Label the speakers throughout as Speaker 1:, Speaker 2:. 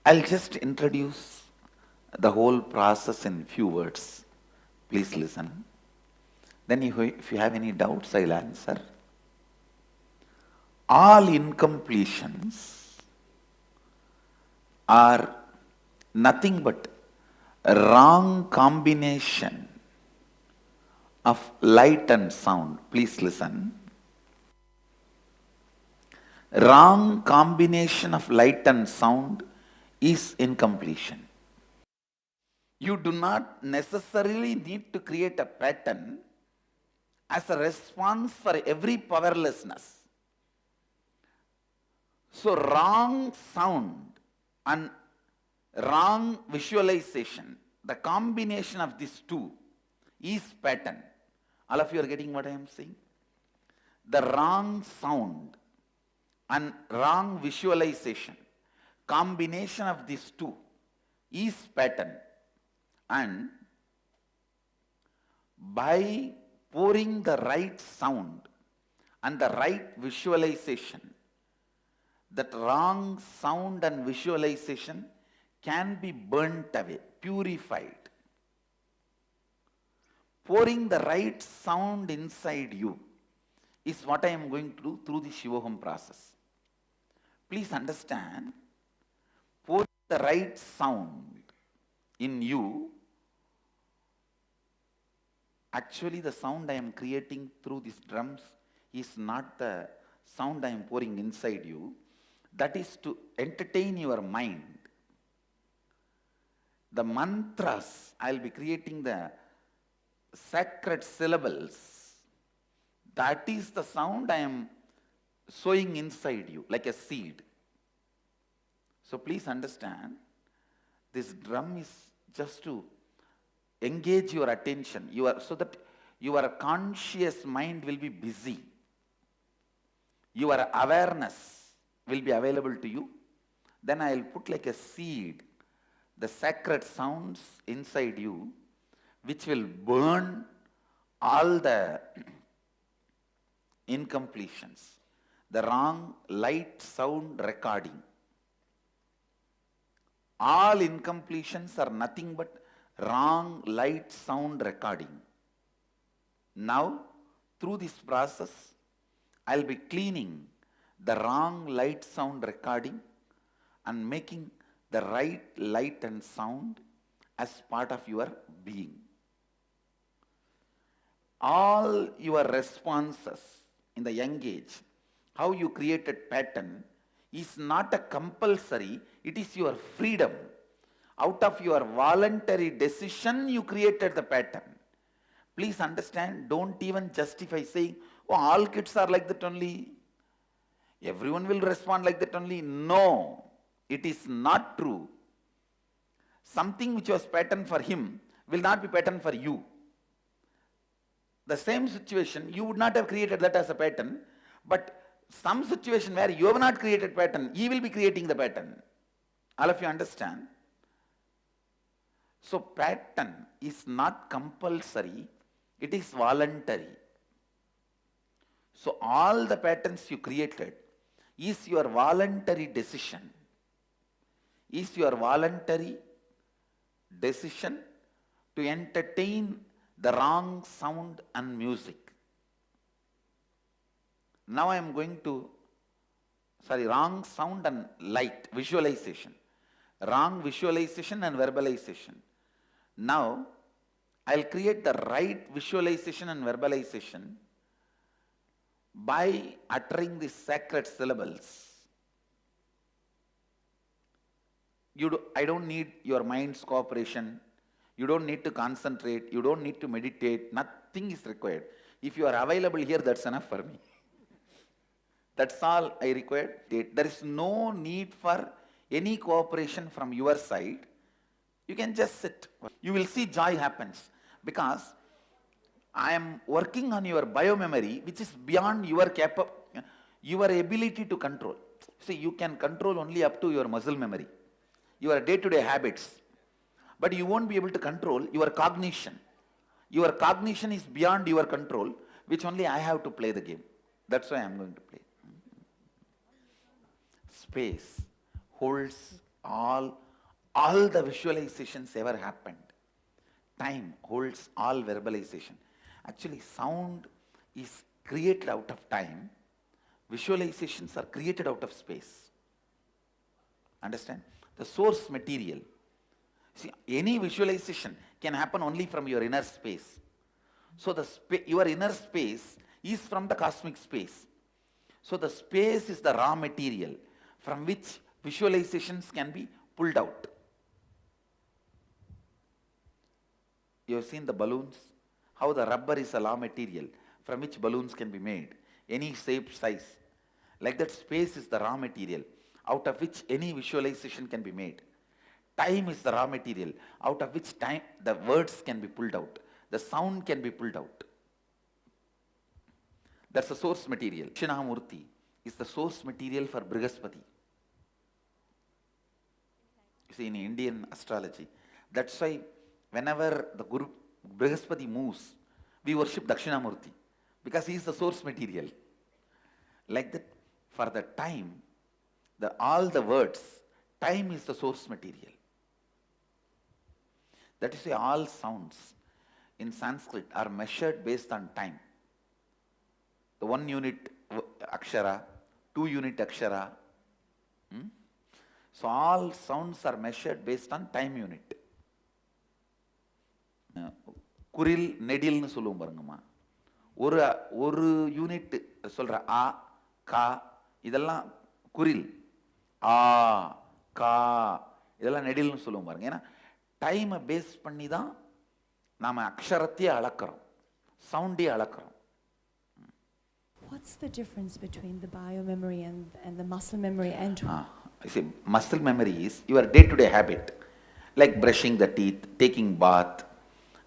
Speaker 1: I'll just introduce the whole process in few words. Please listen. Then if you have any doubts, I'll answer. All incompletions are nothing but a wrong combination of light and sound. Please listen. Wrong combination of light and sound is incompletion. You do not necessarily need to create a pattern as a response for every powerlessness. So wrong sound and wrong visualization, the combination of these two is pattern. All of you are getting what I am saying? The wrong sound and wrong visualization, combination of these two is pattern. And by pouring the right sound and the right visualization, that wrong sound and visualization can be burnt away, purified. Pouring the right sound inside you is what I am going to do through the Shivoham process. Please understand, pouring the right sound in you, actually the sound I am creating through these drums is not the sound I am pouring inside you. That is to entertain your mind. The mantras, I will be creating the sacred syllables. That is the sound I am sowing inside you, like a seed. So please understand, this drum is just to engage your attention, so that your conscious mind will be busy. Your awareness will be available to you. Then I will put like a seed, the sacred sounds inside you, which will burn all the incompletions, the wrong light sound recording. All incompletions are nothing but wrong light sound recording. Now, through this process, I'll be cleaning the wrong light sound recording and making the right light and sound as part of your being. All your responses in the young age, how you created pattern, is not a compulsory, it is your freedom. Out of your voluntary decision, you created the pattern. Please understand, don't even justify saying, oh, all kids are like that only. Everyone will respond like that only. No, it is not true. Something which was pattern for him will not be pattern for you. The same situation, you would not have created that as a pattern, but some situation where you have not created pattern, he will be creating the pattern. All of you understand? So pattern is not compulsory, it is voluntary. So all the patterns you created is your voluntary decision. Is your voluntary decision to entertain the wrong sound and music. Now I am going to, wrong sound and light, visualization. Wrong visualization and verbalization. Now, I'll create the right visualization and verbalization by uttering the sacred syllables. I don't need your mind's cooperation. You don't need to concentrate. You don't need to meditate. Nothing is required. If you are available here, that's enough for me. That's all I require. There is no need for any cooperation from your side. You can just sit. You will see joy happens, because I am working on your biomemory, which is beyond your ability to control. See, you can control only up to your muscle memory, your day-to-day habits, but you won't be able to control your cognition. Your cognition is beyond your control, which only I have to play the game. That's why I am going to play. Space holds all, all the visualizations ever happened. Time holds all verbalization. Actually, sound is created out of time. Visualizations are created out of space. Understand? The source material. See, any visualization can happen only from your inner space. So your inner space is from the cosmic space. So the space is the raw material from which visualizations can be pulled out. You have seen the balloons? How the rubber is a raw material from which balloons can be made. Any shape, size. Like that, space is the raw material out of which any visualization can be made. Time is the raw material out of which time the words can be pulled out. The sound can be pulled out. That's the source material. Dakshinamurti is the source material for Brihaspati. You see, in Indian astrology, that's why whenever the Guru Brihaspati moves, we worship Dakshinamurti because he is the source material. Like that, for the time, all the words, time is the source material. That is why all sounds in Sanskrit are measured based on time. The 1 unit akshara, 2 unit akshara. So all sounds are measured based on time unit. குரில் நெடில்னு சொல்லுவோம் பாருங்கம்மா. ஒரு unit சொல்ற ஆ கா இதெல்லாம் குரில், ஆ கா இதெல்லாம் நெடில்னு சொல்லுவோம் பாருங்க. ஏன்னா டைமை பேஸ் பண்ணி தான் நாம அக்ஷரத்தையே அளக்கிறோம், சவுண்டே அளக்கிறோம்.
Speaker 2: What's the difference between the biomemory and the muscle memory? And
Speaker 1: see, muscle memory is your day-to-day habit, like brushing the teeth, taking bath,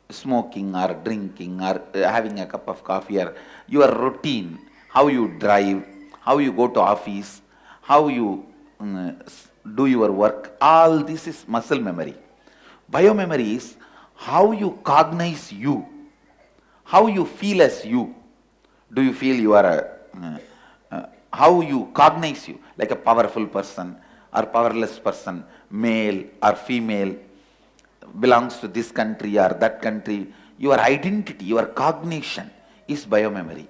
Speaker 1: smoking or drinking or having a cup of coffee, or your routine, how you drive, how you go to office, how you do your work. All this is muscle memory. Biomemory is how you cognize you, how you feel as you. Do you feel you are how you cognize you, like a powerful person or powerless person, male or female, belongs to this country or that country. Your identity, your cognition is biomemory,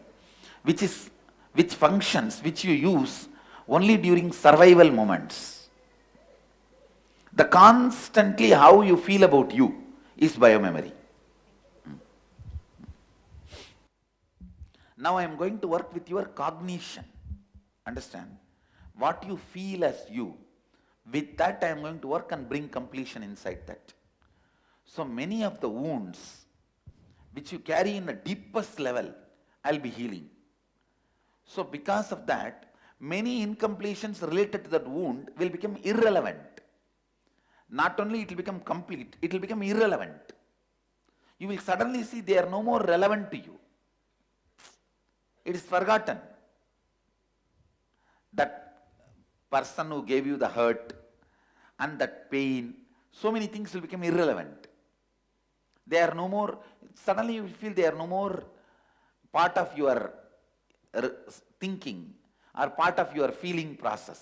Speaker 1: which functions, which you use only during survival moments. The constantly how you feel about you is biomemory. Now I am going to work with your cognition. Understand? What you feel as you. With that I am going to work and bring completion inside that. So many of the wounds which you carry in the deepest level, I will be healing. So because of that, many incompletions related to that wound will become irrelevant. Not only it will become complete, it will become irrelevant. You will suddenly see they are no more relevant to you. It is forgotten. That person who gave you the hurt and that pain, so many things will become irrelevant. They are no more, suddenly you feel they are no more part of your thinking or part of your feeling process.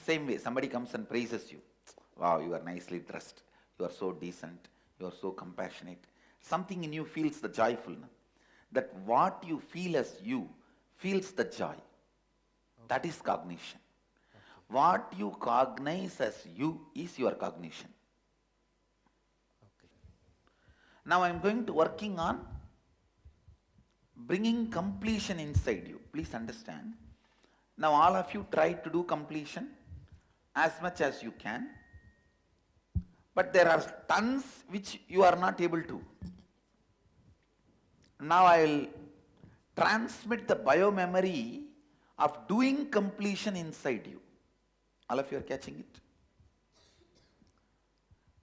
Speaker 1: Same way, somebody comes and praises you. Wow, you are nicely dressed. You are so decent. You are so compassionate. Something in you feels the joyfulness. That what you feel as you feels the joy. Okay. That is cognition. Okay. What you cognize as you is your cognition. Okay. Now I am going to working on bringing completion inside you. Please understand. Now all of you try to do completion as much as you can. But there are tons which you are not able to. Now I will transmit the biomemory of doing completion inside you. All of you are catching it?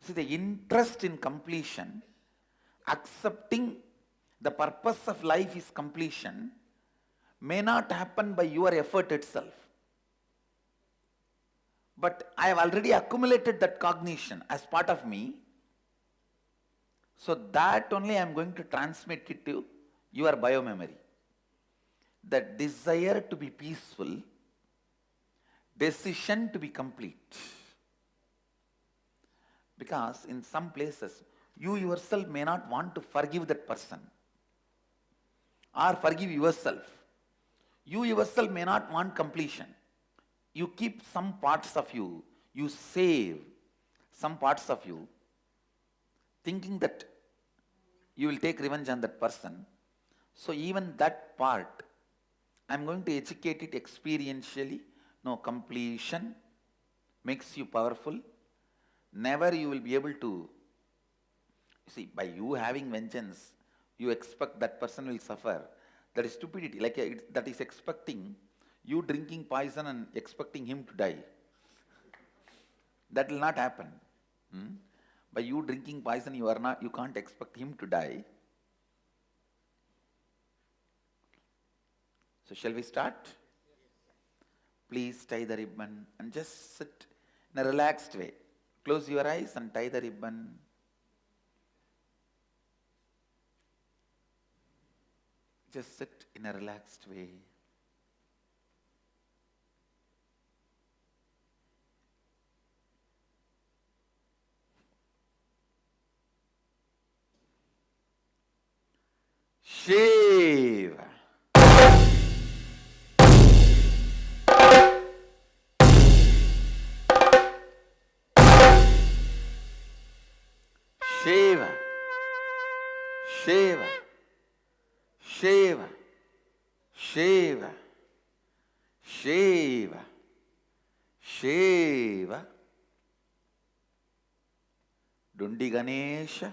Speaker 1: See, the interest in completion, accepting the purpose of life is completion, may not happen by your effort itself. But I have already accumulated that cognition as part of me. So that only I am going to transmit it to your biomemory. The desire to be peaceful, decision to be complete. Because in some places, you yourself may not want to forgive that person or forgive yourself. You yourself may not want completion. You keep some parts of you, you save some parts of you, thinking that you will take revenge on that person. So even that part, I'm going to educate it experientially. No, completion makes you powerful. Never you will be able to, see, by you having vengeance, you expect that person will suffer. That is stupidity. Like that is expecting you drinking poison and expecting him to die. That will not happen. By you drinking poison, you can't expect him to die. So shall we start? Please tie the ribbon and just sit in a relaxed way. Close your eyes and tie the ribbon. Just sit in a relaxed way. Shiva. Shiva, Shiva, Shiva, Shiva, Shiva, Shiva, Dundi Ganesha,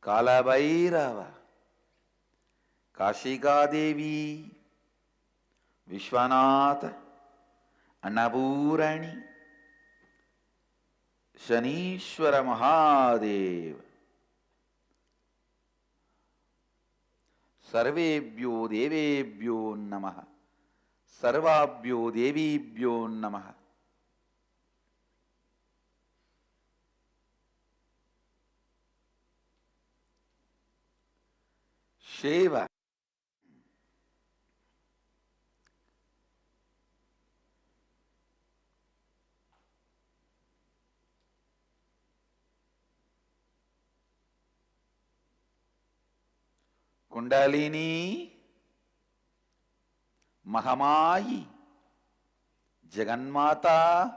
Speaker 1: Kalabhairava, Kashika Devi, Vishwanatha, Annapurani, Shanishwara Mahadev, Sarvebhyo Devebhyo Namaha, Sarvabhyo Devibhyo Namaha. Shiva. Kundalini, Mahamayi, Jagannmata,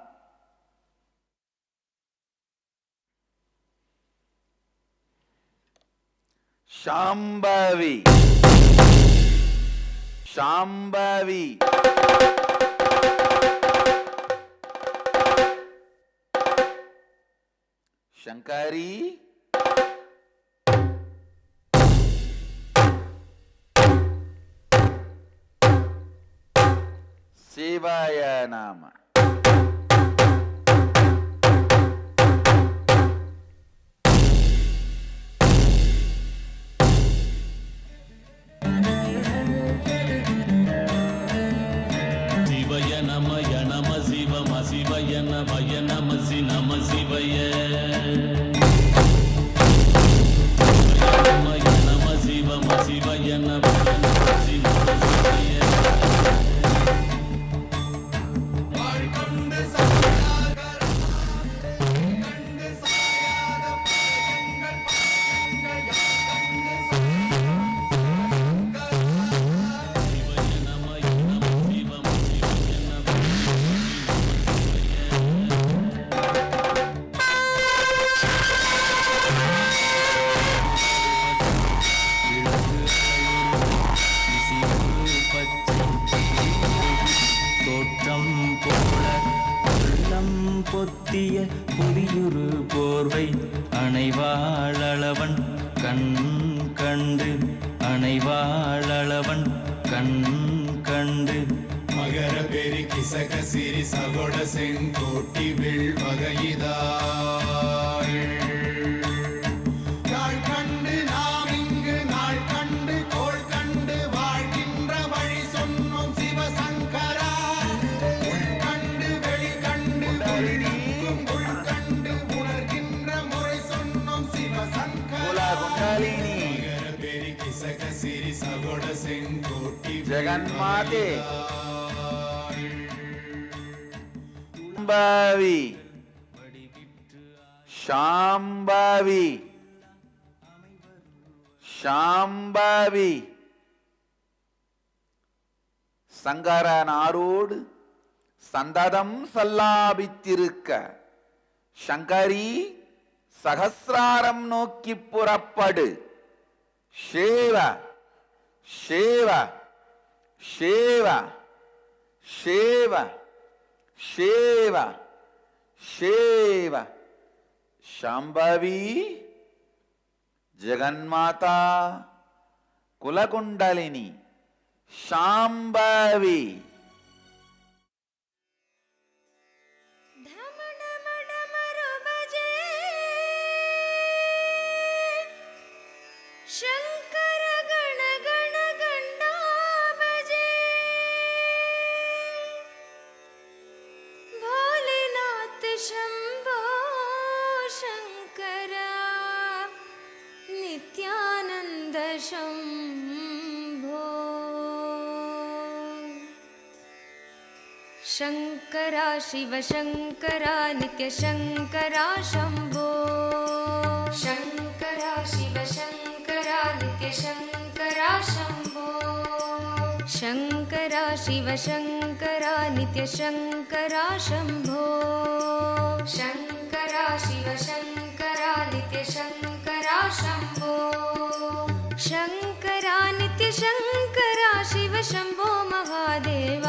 Speaker 1: Shambhavi, Shambhavi, Shankari, Shivaya Nama.
Speaker 3: Shivaya Nama Shiva Shivaya Nama Shivaya. Nama Shiva Shivaya Nama Shivaya. பொத்திய புதியுரு போர்வை அணைவாழவன் கண் கண்டு அணைவாழவன் கண் கண்டு மகர பெரி கிசக சிறி சகோட செங்கோட்டி will வகையிதா
Speaker 1: Jagannmate, Shambhavi Shambhavi Shambhavi சங்கரனாரோடு சந்ததம் சல்லாபித்திருக்க சங்கரி சகசிராரம் நோக்கி புறப்படு. சேவ சேவ சேவ சேவ சேவ சேவ ಶಾಂಭವಿ ಜಗನ್ಮಾತಾ ಕುಲಕುಂಡಲಿನಿ ಶಾಂಭವಿ.
Speaker 4: ಶಂಕರ ಗಣ ಗಣ ಗಂಡ ಬಜೆ ಭೋಲೆನಾಥ ಶಂಭೋ ಶಂಕರ ನಿತ್ಯಾನಂದ ಶಂಭೋ ಶಂಕರ ಶಿವ ಶಂಕರ ನಿತ್ಯ ಶಂಕರ ಶಂಭೋ ಶಂಕರ ಶಿವ ಶಂಕರ ನಿತ್ಯ ಶಂಕರ ಶಂಭೋ ಶಂಕರ ಶಿವ ಶಂಕರ ನಿತ್ಯ ಶಂಕರ ಶಂಭೋ ಶಂಕರ ಶಿವ ಶಂಕರ ನಿತ್ಯ ಶಂಕರ ಶಂಭೋ ಶಂಕರ ನಿತ್ಯ ಶಂಕರ ಶಿವ ಶಂಭೋ ಮಹಾದೇವ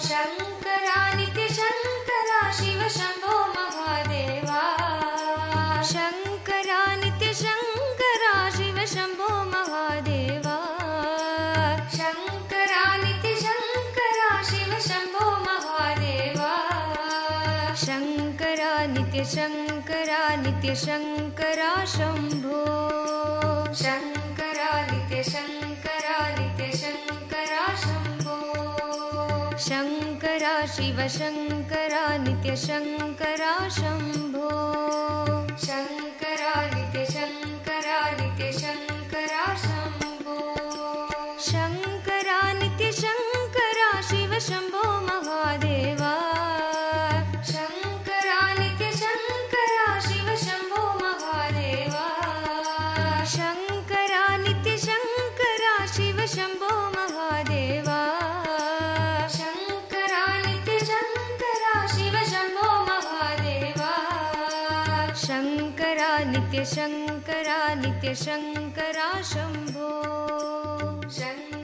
Speaker 4: ಶಂಕರ ನಿತ್ಯ ಶಂಕರ ಶಿವ ಶಂಭೋ ಮಹಾದೇವ ಶಂಕರ ನಿತ್ಯ ಶಂಕರ ಶಿವ ಶಂಭೋ ಮಹಾದೇವ ಶಂಕರ ನಿತ್ಯ ಶಂಕರ ಶಿವ ಶಂಭೋ ಮಹಾದೇವ ಶಂಕರ ನಿತ್ಯ ಶಂಕರ ನಿತ್ಯ ಶಂಕರ ಶಂಭೋ ಶಂಕರ ನಿತ್ಯ ಶಂಕರ ನಿತ್ಯ ಶಂಕರ ಶಂಭೋ ಶಂಕರ ಶಿವ ಶಂಕರ ನಿತ್ಯ ಶಂಕರ ಶಂಭೋ ಶಂಕರ ನಿತ್ಯ ಶಂಕರ ನಿತ್ಯ ಶಂಕರ ಶಂಭೋ ಶಂಕರ ನಿತ್ಯ ಶಂಕರ ಶಿವ ಶಂಭೋ ಮಹಾದೇವ ಶಂಕರ ನಿತ್ಯ ಶಂಕರ ಶಿವ ಶಂಭೋ ಮಹಾದೇವ ಶಂಕರ ನಿತ್ಯ ಶಂಕರ ಶಿವ ಶಂಭೋ ಮಹಾದೇವ ಶಂಕರ ನಿತ್ಯ ಶಂಕರ ಶಿವ ಶಂಭೋ ಮಹಾದೇವ ಶಂಕರ ನಿತ್ಯ ಶಂಕರ ನಿತ್ಯ ಶಂಕರ ಶಂಭೋ ಶಂಕರ